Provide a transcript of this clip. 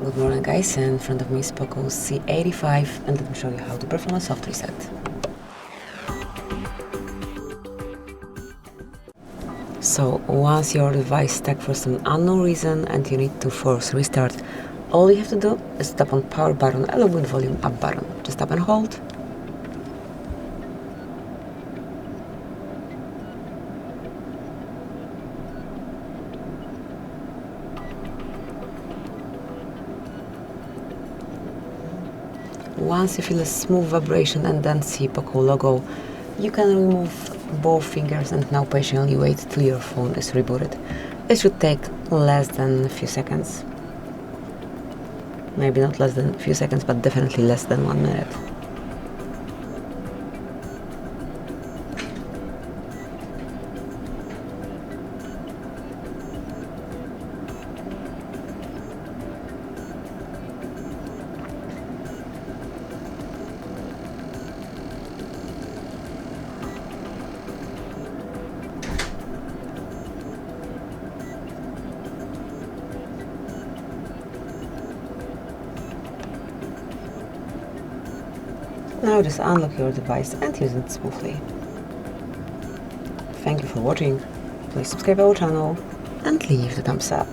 Good morning guys, in front of me is POCO C85 and let me show you how to perform a soft reset. So once your device is stuck for some unknown reason and you need to force restart, all you have to do is tap on power button along with volume up button. Just tap and hold. Once you feel a smooth vibration and then see POCO logo, you can remove both fingers and now patiently wait till your phone is rebooted. It should take less than a few seconds. Maybe not less than a few seconds, but definitely less than 1 minute. Now just unlock your device and use it smoothly. Thank you for watching. Please subscribe our channel and leave the thumbs up.